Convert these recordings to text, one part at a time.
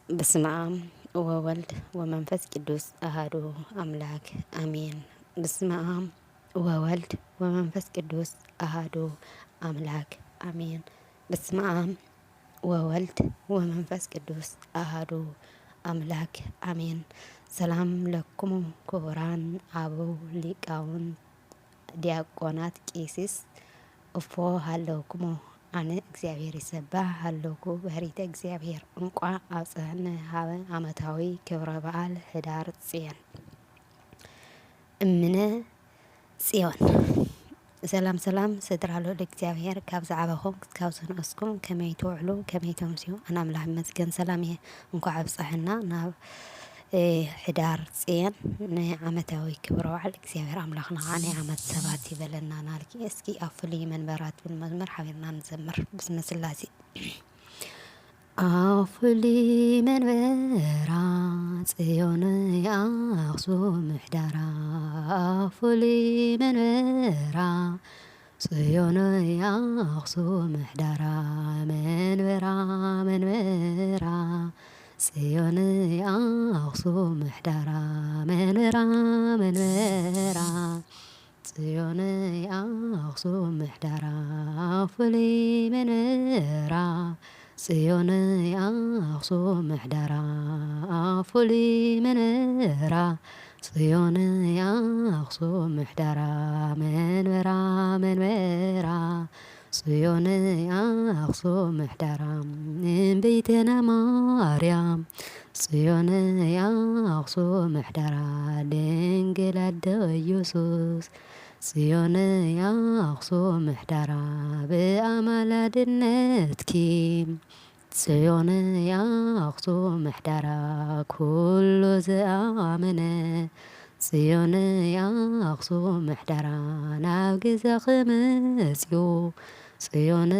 በስመ አብ ወወልድ ወመንፈስ ቅዱስ አሐዱ አምላክ አሜን። በስመ አብ ወወልድ ወመንፈስ ቅዱስ አሐዱ አምላክ አሜን። በስመ አብ ወወልድ ወመንፈስ ቅዱስ አሐዱ አምላክ አሜን። ሰላም ለክሙ ክቡራን አበው ሊቃውንት ዲያቆናት ቄሲስ እፎ ሃለውክሙ አነ እግዚአብሔር ይሰባህ ሃለውኩ በህሪተ እግዚአብሔር እንቋ አብጽሕነ ሀበ ዓመታዊ ክብረ በዓል ህዳር ጽዮን እምነ ጽዮን። ሰላም ሰላም ስድራሎ ለእግዚአብሔር ካብ ዝዓበኹም ካብ ዝነአስኩም ከመይ ትውዕሉ ከመይ ተምስዩ ኣነ ኣምላኽ ይመስገን ሰላም እየ። እንኳ ኣብፅሕና ናብ ሕዳር ጽዮን ናይ ዓመታዊ ክብረ በዓል እግዚአብሔር ኣምላኽና ከዓ ናይ ዓመት ሰባት ይበለና ናልኪ። እስኪ ኣብ ፍሉይ መንበራት ብል መዝሙር ሓቢርና ንዘምር ብስመ ስላሴ። ኣብ ፍሉይ መንበራ ጽዮን ኣኽሱም ምሕዳራ ኣብ ፍሉይ መንበራ ጽዮን ኣኽሱም ምሕዳራ መንበራ መንበራ ጽዮን ኣኽሱም ምሕዳራ መንበራ መንበራ ጽዮን ኣኽሱም ምሕዳራ ፍሉይ መንበራ ጽዮን ኣኽሱም ምሕዳራ ፍሉይ መንበራ ጽዮን ኣኽሱም ምሕዳራ መንበራ መንበራ ጽዮን ኣኽሱም ምሕዳራ እምቤቴነ ማርያም ጽዮን ኣኽሱም ምሕዳራ ድንግል ኣደ ኢየሱስ ጽዮን ኣኽሱም ምሕዳራ ብኣማላድነትኪ ጽዮን ኣኽሱም ምሕዳራ ኩሉ ዝኣመነ ጽዮን ኣኽሱም ምሕዳራ ናብ ገዛኺ መጺኡ ጽዮን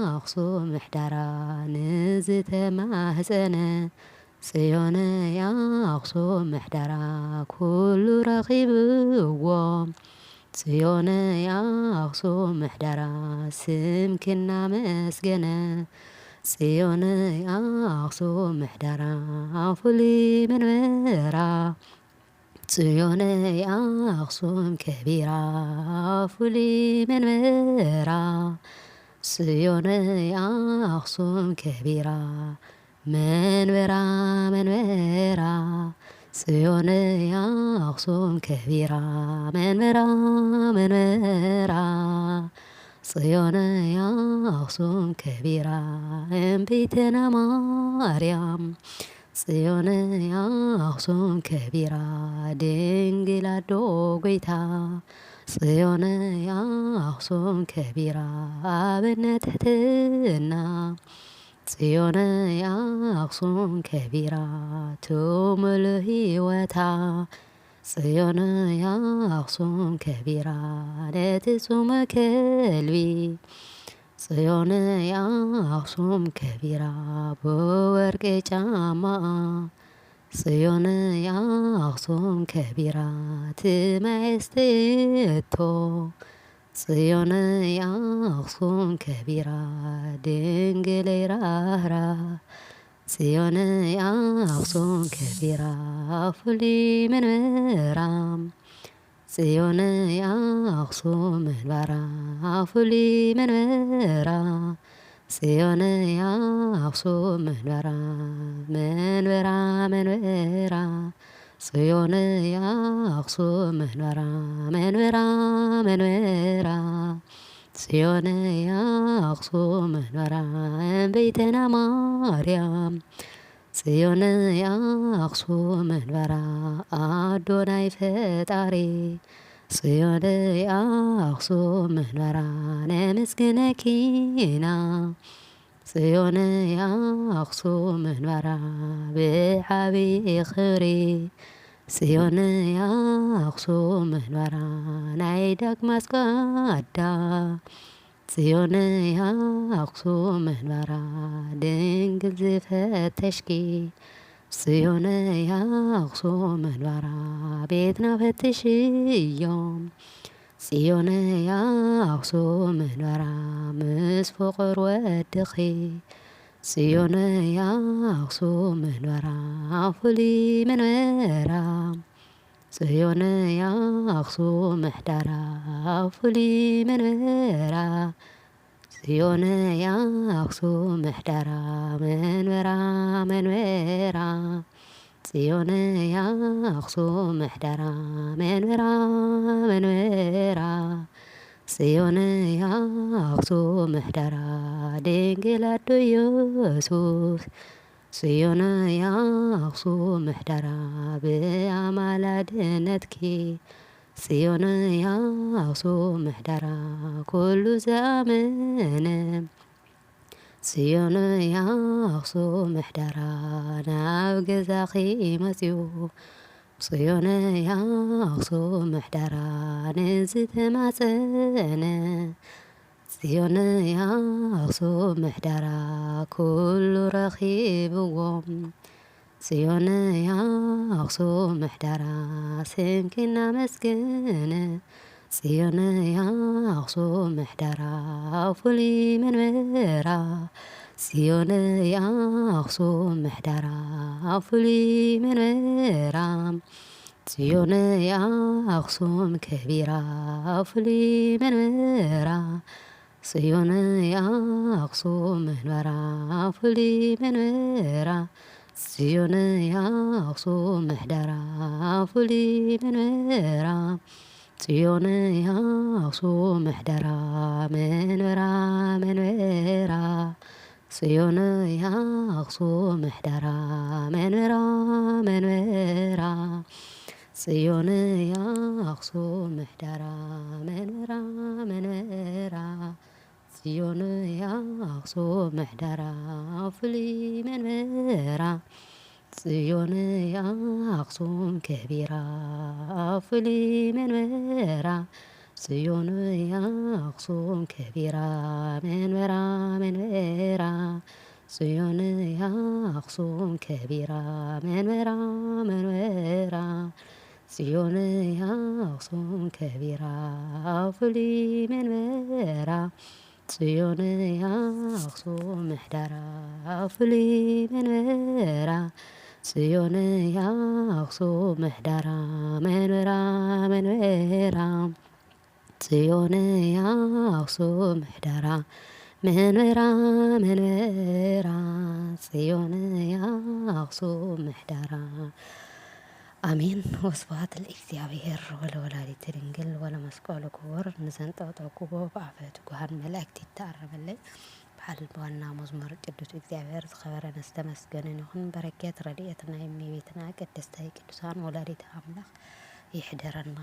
ኣኽሱም ምሕዳራ ንዝተማህፀነ ጽዮን ኣኽሱም ምሕዳራ ኩሉ ረኺብዎ ጽዮን ኣኽሱም ምሕዳራ ስምክና መስገነ ጽዮን ኣኽሱም ምሕዳራ ፍሉይ መንበራ ጽዮን ኣኽሱም ከቢራ ፍሉይ መንበራ ጽዮን ኣኽሱም ከቢራ መንበራ መንበራ ጽዮን ኣኽሱም ከቢራ መንበራ መንበራ ጽዮን ኣኽሱም ከቢራ እምቤቴነ ማርያም ጽዮን ኣኽሱም ከቢራ ድንግል ኣዶ ጎይታ ጽዮን ኣኽሱም ከቢራ ኣብነት ትሕትና ጽዮን ኣኽሱም ከቢራ ትሙሉእ ህይወታ ጽዮን ኣኽሱም ከቢራ ነቲ ጹመ ከልቢ ጽዮን ኣኽሱም ከቢራ ብወርቂ ጫማኣ ጽዮን ኣኽሱም ከቢራ ትመስተቶ ጽዮን ኣኽሱም ከቢራ ድንግል ራህራ ጽዮን ኣኽሱም ከቢራ ፍሉይ መንበራ ጽዮን ኣኽሱም መንበራ ፍሉይ መንበራ ጽዮን ኣኽሱም መንበራ መንበራ መንበራ ጽዮን ኣኽሱም መንበራ መንበራ መንበራ ጽዮን ኣኽሱም መንበራ እምቤቴነ ማርያም ጽዮን ኣኽሱም መንበራ ኣዶናይ ፈጣሪ ጽዮን ኣኽሱም መንበራ ነመስግነኪና ጽዮን ኣኽሱም መንበራ ብዓብዪ ክብሪ ጽዮን ኣኽሱም መንበራ ናይ ዳግማስ ጓዳ ጽዮን ኣኽሱም መንበራ ድንግል ዝፈተሽኪ ጽዮን ኣኽሱም መንበራ ቤትና ፈትሽ እዮም ጽዮን ኣኽሱም መንበራ ምስ ፍቁር ወድኺ ጽዮን የአክሱም መንበራ ፍሉይ መንበራ ጽዮን የአክሱም ምሕደራ ፍሉይ መንበራ ጽዮን የአክሱም ምሕደራ መንበራ መንበራ ጽዮን የአክሱም ምሕደራ መንበራ መንበራ ጽዮን የአክሱም ምሕደራ ድንግል አዶ ኢየሱስ ጽዮን የአክሱም ምሕደራ ብአማላድነትኪ ጽዮን የአክሱም ምሕደራ ኩሉ ዘአመነ ጽዮን የአክሱም ምሕደራ ናብ ገዛኺ መጺኡ ጽዮን የአክሱም ምሕደራ ንዝተማጸነ ጽዮን የአክሱም ምሕደራ ኩሉ ረኺብዎም ጽዮን የአክሱም ምሕደራ ስምኪ እናመስግን ጽዮን የአክሱም ምሕደራ ፍሉይ መንበራ ጽዮን የአክሱም ምሕደራ ፍሉይ መንበራ ጽዮን የአክሱም ከቢራ ፍሉይ መንበራ ጽዮን የአክሱም መንበራ ፍሉይ መንበራ ጽዮን የአክሱም ምሕደራ ፍሉይ መንበራ ጽዮን የአክሱም ምሕደራ መንበራ መንበራ ጽዮን የአክሱም ምሕደራ መንበራ መንበራ ጽዮን የአክሱም ምሕደራ መንበራ መንበራ ጽዮን የአክሱም ምሕደራ ፍሉይ መንበራ ጽዮን የአክሱም ከቢራ ፍሉይ መንበራ ጽዮን የአክሱም ከቢራ መንበራ መንበራ ጽዮን የአክሱም ከቢራ መንበራ መንበራ ጽዮን የአክሱም ከቢራ ፍሉይ መንበራ ጽዮን የአክሱም ምሕደራ ፍሉይ መንበራ ጽዮን የአክሱም ምሕደራ መንበራ መንበራ ጽዮን የአክሱም ምሕደራ መንበራ መንበራ ጽዮን የአክሱም ምሕደራ አሜን። ወስብሐት ለእግዚአብሔር ወለወላዲቱ ድንግል ወለመስቀሉ ክቡር ንዘንጠብጠብክዎ ብኣፈ ትጉሃን መላእክት ይተኣረበለይ በዓል ዋና መዝሙር ቅዱስ እግዚአብሔር ዝኸበረን ዝተመስገነን ይኹን። በረከት ረድኤት ናይ እመቤትና ቅድስተ ቅዱሳን ወላዲተ ኣምላኽ ይሕደረና።